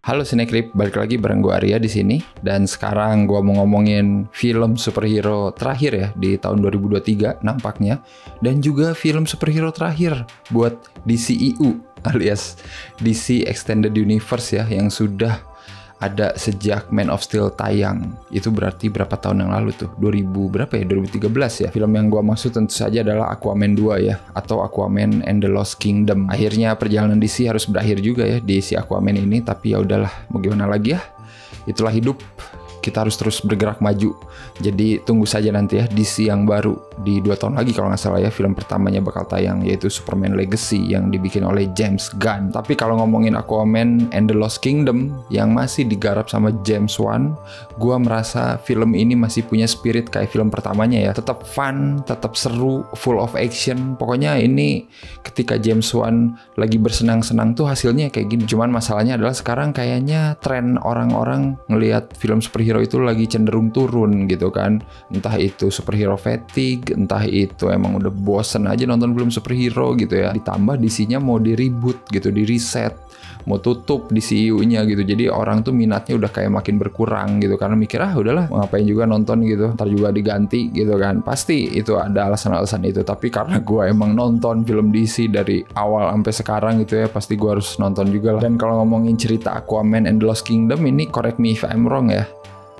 Halo Cinecrip, balik lagi bareng gue Arya di sini. Dan sekarang gue mau ngomongin film superhero terakhir ya di tahun 2023 nampaknya. Dan juga film superhero terakhir buat DCEU alias DC Extended Universe ya, yang sudah ada sejak Man of Steel tayang. Itu berarti berapa tahun yang lalu tuh? 2013 ya. Film yang gua maksud tentu saja adalah Aquaman 2 ya, atau Aquaman and the Lost Kingdom. Akhirnya perjalanan DC harus berakhir juga ya di si Aquaman ini, tapi ya udahlah, mau gimana lagi ya? Itulah hidup. Kita harus terus bergerak maju. Jadi tunggu saja nanti ya DC yang baru di 2 tahun lagi kalau nggak salah ya, film pertamanya bakal tayang, yaitu Superman Legacy yang dibikin oleh James Gunn. Tapi kalau ngomongin Aquaman and the Lost Kingdom yang masih digarap sama James Wan, gua merasa film ini masih punya spirit kayak film pertamanya ya. Tetap fun, tetap seru, full of action. Pokoknya ini ketika James Wan lagi bersenang-senang tuh hasilnya kayak gini. Cuman masalahnya adalah sekarang kayaknya tren orang-orang ngelihat film superhero itu lagi cenderung turun gitu kan. Entah itu superhero fatigue, entah itu emang udah bosen aja nonton film superhero gitu ya. Ditambah DC-nya mau di reboot gitu, di reset, mau tutup DCU-nya gitu. Jadi orang tuh minatnya udah kayak makin berkurang gitu, karena mikir udahlah ngapain juga nonton gitu, ntar juga diganti gitu kan. Pasti itu ada alasan-alasan itu. Tapi karena gue emang nonton film DC dari awal sampai sekarang gitu ya, pasti gue harus nonton juga lah. Dan kalau ngomongin cerita Aquaman and the Lost Kingdom ini, correct me if I'm wrong ya,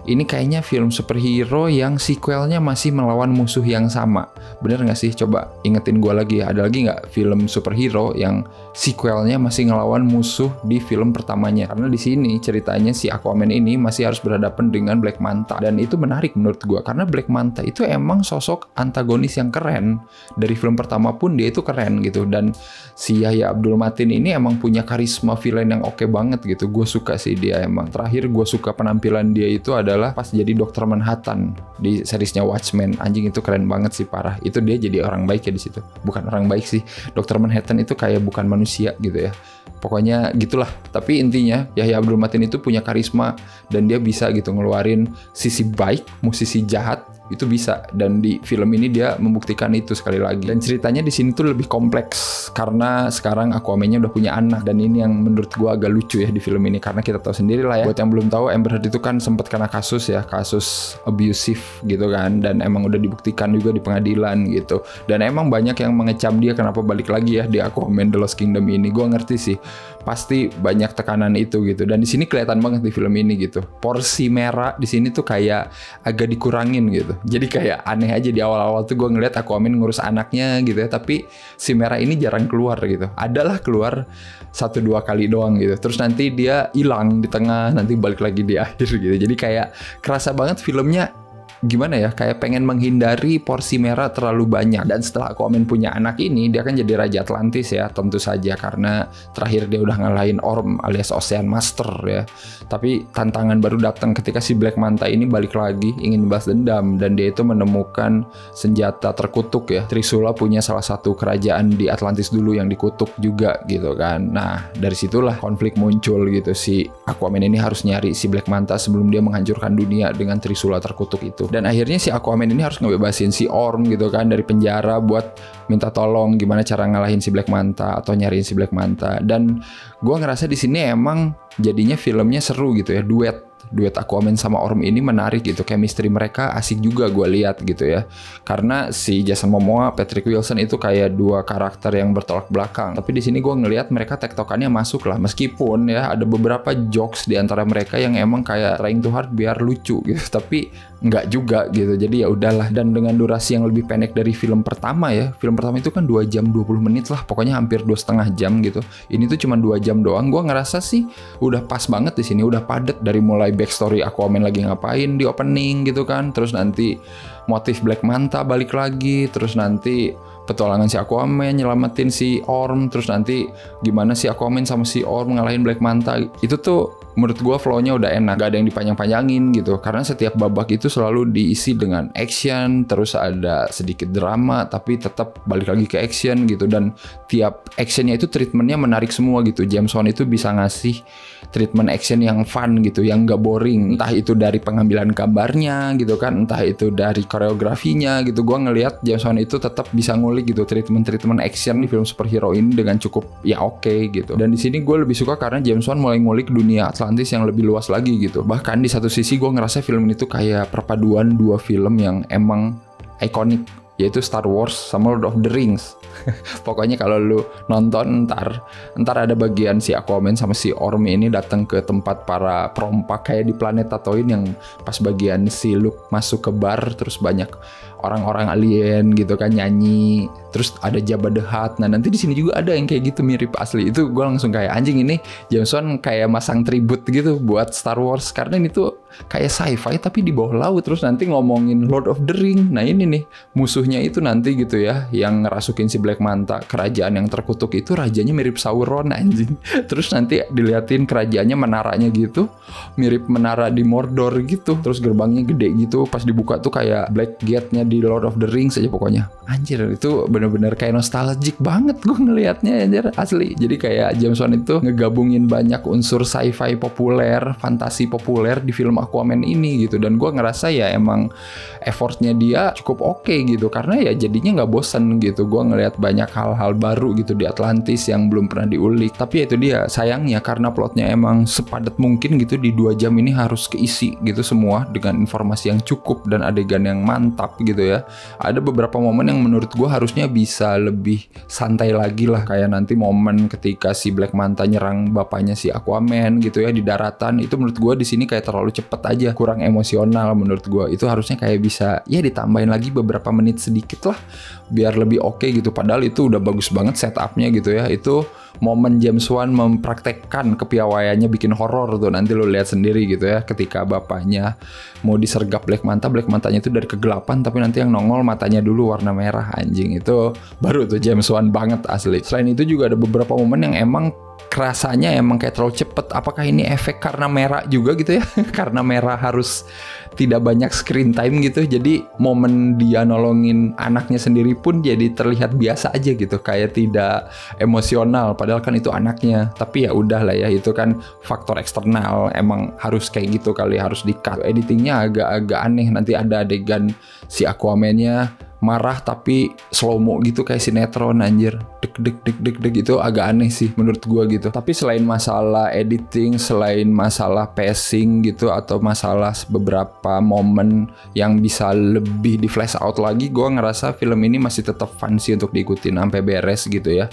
ini kayaknya film superhero yang sequelnya masih melawan musuh yang sama. Bener gak sih? Coba ingetin gue lagi ya. Ada lagi gak film superhero yang sequelnya masih ngelawan musuh di film pertamanya? Karena di sini ceritanya si Aquaman ini masih harus berhadapan dengan Black Manta. Dan itu menarik menurut gue, karena Black Manta itu emang sosok antagonis yang keren. Dari film pertama pun dia itu keren gitu. Dan si Yahya Abdul Mateen ini emang punya karisma villain yang oke banget gitu. Gue suka sih dia emang. Terakhir gue suka penampilan dia itu adalah pas jadi Dr. Manhattan di seriesnya Watchmen. Anjing itu keren banget sih, parah. Itu dia jadi orang baik ya di situ. Bukan orang baik sih. Dr. Manhattan itu kayak bukan manusia gitu ya. Pokoknya gitulah. Tapi intinya Yahya Abdul Mateen itu punya karisma dan dia bisa gitu ngeluarin sisi baik, musisi jahat itu bisa. Dan di film ini dia membuktikan itu sekali lagi. Dan ceritanya di sini tuh lebih kompleks karena sekarang Aquaman-nya udah punya anak. Dan ini yang menurut gua agak lucu ya di film ini, karena kita tahu sendiri lah ya. Buat yang belum tahu, Amber Heard itu kan sempat kena kasus ya, kasus abusive gitu kan. Dan emang udah dibuktikan juga di pengadilan gitu. Dan emang banyak yang mengecam dia kenapa balik lagi ya di Aquaman The Lost Kingdom ini. Gua ngerti sih, pasti banyak tekanan itu gitu. Dan di sini kelihatan banget di film ini gitu. Porsi merah di sini tuh kayak agak dikurangin gitu. Jadi kayak aneh aja di awal-awal tuh gue ngeliat Aquaman ngurus anaknya gitu ya, tapi si merah ini jarang keluar gitu. Adalah keluar 1-2 kali doang gitu. Terus nanti dia hilang di tengah, nanti balik lagi di akhir gitu. Jadi kayak kerasa banget filmnya gimana ya, kayak pengen menghindari porsi merah terlalu banyak. Dan setelah Aquaman punya anak ini, dia kan jadi Raja Atlantis ya, tentu saja, karena terakhir dia udah ngalahin Orm alias Ocean Master ya. Tapi tantangan baru datang ketika si Black Manta ini balik lagi ingin balas dendam, dan dia itu menemukan senjata terkutuk ya. Trisula punya salah satu kerajaan di Atlantis dulu yang dikutuk juga gitu kan. Nah dari situlah konflik muncul gitu. Si Aquaman ini harus nyari si Black Manta sebelum dia menghancurkan dunia dengan Trisula terkutuk itu. Dan akhirnya si Aquaman ini harus ngebebasin si Orm gitu kan dari penjara buat minta tolong gimana cara ngalahin si Black Manta atau nyariin si Black Manta. Dan gua ngerasa di sini emang jadinya filmnya seru gitu ya, duet Aquaman sama Orm ini menarik gitu. Chemistry mereka asik juga gue lihat gitu ya. Karena si Jason Momoa, Patrick Wilson itu kayak dua karakter yang bertolak belakang. Tapi di sini gue ngelihat mereka tektokannya masuk lah. Meskipun ya ada beberapa jokes di antara mereka yang emang kayak trying too hard biar lucu gitu. Tapi nggak juga gitu. Jadi ya udahlah. Dan dengan durasi yang lebih pendek dari film pertama ya. Film pertama itu kan 2 jam 20 menit lah. Pokoknya hampir 2,5 jam gitu. Ini tuh cuma 2 jam doang. Gue ngerasa sih udah pas banget di sini. Udah padet dari mulai backstory Aquaman lagi ngapain di opening gitu kan. Terus nanti motif Black Manta balik lagi. Terus nanti petualangan si Aquaman nyelamatin si Orm. Terus nanti gimana si Aquaman sama si Orm ngalahin Black Manta. Itu tuh menurut gue flow-nya udah enak, gak ada yang dipanjang-panjangin gitu. Karena setiap babak itu selalu diisi dengan action, terus ada sedikit drama, tapi tetap balik lagi ke action gitu. Dan tiap actionnya itu treatmentnya menarik semua gitu. James Wan itu bisa ngasih treatment action yang fun gitu, yang gak boring. Entah itu dari pengambilan gambarnya gitu kan, entah itu dari koreografinya gitu. Gue ngelihat James Wan itu tetap bisa ngulik gitu treatment action di film superhero ini dengan cukup ya oke gitu. Dan di sini gue lebih suka karena James Wan mulai ngulik dunia Atlantis yang lebih luas lagi gitu. Bahkan di satu sisi gue ngerasa film ini tuh kayak perpaduan dua film yang emang ikonik, yaitu Star Wars sama Lord of the Rings. Pokoknya kalau lu nonton ntar ada bagian si Aquaman sama si Orm ini datang ke tempat para perompak kayak di planet Tatooine, yang pas bagian si Luke masuk ke bar terus banyak orang-orang alien gitu kan nyanyi, terus ada Jabba the Hutt. Nah nanti di sini juga ada yang kayak gitu mirip asli. Itu gue langsung kayak anjing, ini James Wan kayak masang tribut gitu buat Star Wars, karena ini tuh kayak sci-fi tapi di bawah laut. Terus nanti ngomongin Lord of the Ring. Nah ini nih musuhnya itu nanti gitu ya, yang ngerasukin si Black Manta, kerajaan yang terkutuk itu rajanya mirip Sauron anjing. Terus nanti diliatin kerajaannya, menaranya gitu mirip menara di Mordor gitu. Terus gerbangnya gede gitu, pas dibuka tuh kayak Black Gate-nya di Lord of the Rings aja pokoknya. Anjir, itu bener-bener kayak nostalgic banget gue ngelihatnya anjir, asli. Jadi kayak James Wan itu ngegabungin banyak unsur sci-fi populer, fantasi populer di film Aquaman ini gitu. Dan gue ngerasa ya emang effortnya dia cukup oke gitu, karena ya jadinya nggak bosen gitu. Gue ngelihat banyak hal-hal baru gitu di Atlantis yang belum pernah diulik. Tapi ya itu dia, sayangnya karena plotnya emang sepadat mungkin gitu, di 2 jam ini harus keisi gitu semua dengan informasi yang cukup dan adegan yang mantap gitu ya. Ada beberapa momen yang menurut gue harusnya bisa lebih santai lagi lah, kayak nanti momen ketika si Black Manta nyerang bapaknya si Aquaman gitu ya di daratan. Itu menurut gue di sini kayak terlalu cepet aja, kurang emosional menurut gue. Itu harusnya kayak bisa ya ditambahin lagi beberapa menit sedikit lah biar lebih oke gitu. Padahal itu udah bagus banget setupnya gitu ya. Itu momen James Wan mempraktekkan kepiawaiannya bikin horor tuh, nanti lo lihat sendiri gitu ya, ketika bapaknya mau disergap Black Mantanya itu dari kegelapan, tapi nanti yang nongol matanya dulu warna merah. Anjing, itu baru tuh James Wan banget asli. Selain itu juga ada beberapa momen yang emang kerasanya emang kayak terlalu cepet. Apakah ini efek karena merah juga gitu ya? Karena merah harus tidak banyak screen time gitu, jadi momen dia nolongin anaknya sendiri pun jadi terlihat biasa aja gitu, kayak tidak emosional, padahal kan itu anaknya. Tapi ya udah lah ya, itu kan faktor eksternal, emang harus kayak gitu kali, harus di-cut. Editingnya agak-agak aneh, nanti ada adegan si Aquaman-nya marah tapi slow-mo gitu kayak sinetron anjir, deg itu agak aneh sih menurut gua gitu. Tapi selain masalah editing, selain masalah pacing gitu, atau masalah beberapa momen yang bisa lebih di flash out lagi, gua ngerasa film ini masih tetap fun sih untuk diikutin sampai beres gitu ya.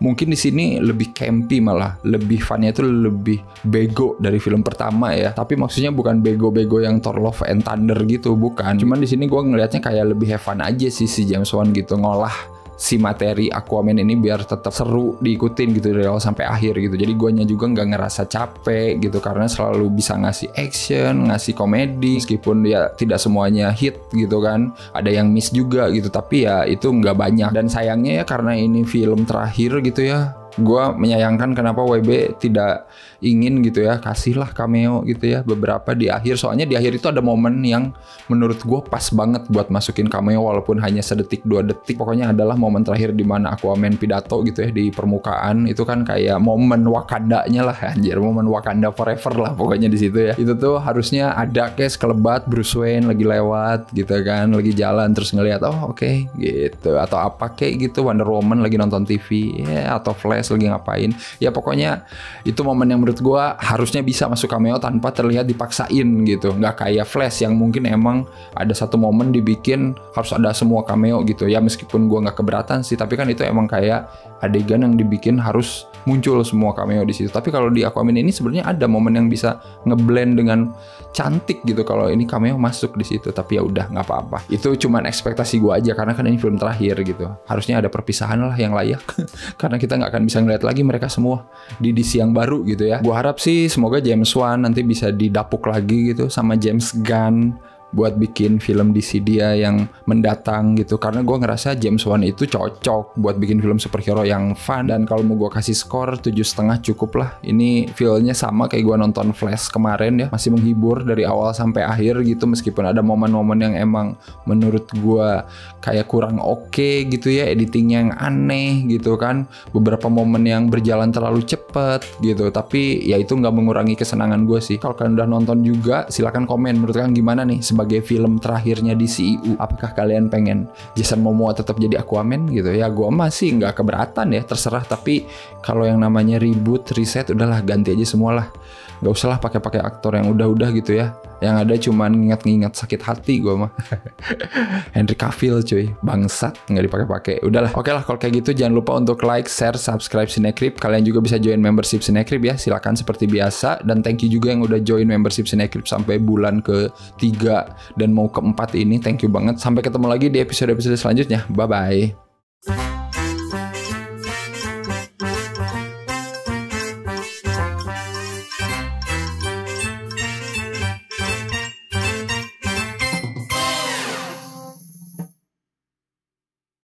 Mungkin di sini lebih campy, malah lebih funnya itu lebih bego dari film pertama ya. Tapi maksudnya bukan bego-bego yang Thor Love and Thunder gitu, bukan. Cuman di sini gua ngelihatnya kayak lebih have fun aja si James Wan gitu, ngolah si materi Aquaman ini biar tetap seru diikutin gitu dari awal sampai akhir gitu. Jadi guanya juga nggak ngerasa capek gitu, karena selalu bisa ngasih action, ngasih komedi, meskipun ya tidak semuanya hit gitu kan, ada yang miss juga gitu, tapi ya itu nggak banyak. Dan sayangnya ya karena ini film terakhir gitu ya, gue menyayangkan kenapa WB tidak ingin gitu ya kasihlah cameo gitu ya beberapa di akhir. Soalnya di akhir itu ada momen yang menurut gue pas banget buat masukin cameo, walaupun hanya sedetik 2 detik. Pokoknya adalah momen terakhir di mana Aquaman pidato gitu ya di permukaan. Itu kan kayak momen Wakandanya lah anjir, momen Wakanda forever lah pokoknya di situ ya. Itu tuh harusnya ada kayak sekelebat Bruce Wayne lagi lewat gitu kan, lagi jalan terus ngelihat oh oke gitu, atau apa kayak gitu, Wonder Woman lagi nonton TV ya, atau Flash lagi ngapain ya. Pokoknya itu momen yang menurut gue harusnya bisa masuk cameo tanpa terlihat dipaksain gitu, nggak kayak Flash yang mungkin emang ada satu momen dibikin harus ada semua cameo gitu ya. Meskipun gue nggak keberatan sih, tapi kan itu emang kayak adegan yang dibikin harus muncul semua cameo di situ. Tapi kalau di Aquaman ini sebenarnya ada momen yang bisa ngeblend dengan cantik gitu kalau ini cameo masuk di situ. Tapi ya udah nggak apa-apa, itu cuman ekspektasi gue aja, karena kan ini film terakhir gitu, harusnya ada perpisahan lah yang layak karena kita nggak akan bisa ngeliat lagi mereka semua di DC yang baru gitu ya. Gue harap sih semoga James Wan nanti bisa didapuk lagi gitu sama James Gunn buat bikin film DC dia yang mendatang gitu, karena gue ngerasa James Wan itu cocok buat bikin film superhero yang fun. Dan kalau mau gue kasih skor 7,5 cukup lah. Ini feelnya sama kayak gue nonton Flash kemarin ya, masih menghibur dari awal sampai akhir gitu, meskipun ada momen-momen yang emang menurut gue kayak kurang oke gitu ya, editingnya yang aneh gitu kan, beberapa momen yang berjalan terlalu cepet gitu. Tapi ya itu nggak mengurangi kesenangan gue sih. Kalau kalian udah nonton juga silahkan komen menurut kalian gimana nih sebagai film terakhirnya di CEU, apakah kalian pengen Jason Momoa tetap jadi Aquaman gitu ya? Gue masih nggak keberatan ya, terserah. Tapi kalau yang namanya reboot, reset, udahlah ganti aja semualah. Gak usah lah pakai aktor yang udah-udah gitu ya. Yang ada cuman nginget-nginget sakit hati gue mah. Henry Cavill cuy, bangsat, nggak dipakai-pakai. Udahlah, oke lah kalau kayak gitu jangan lupa untuk like, share, subscribe Cinecrip. Kalian juga bisa join membership Cinecrip ya, silakan seperti biasa. Dan thank you juga yang udah join membership Cinecrip sampai bulan ke-3 dan mau ke-4 ini. Thank you banget. Sampai ketemu lagi di episode-episode selanjutnya. Bye bye.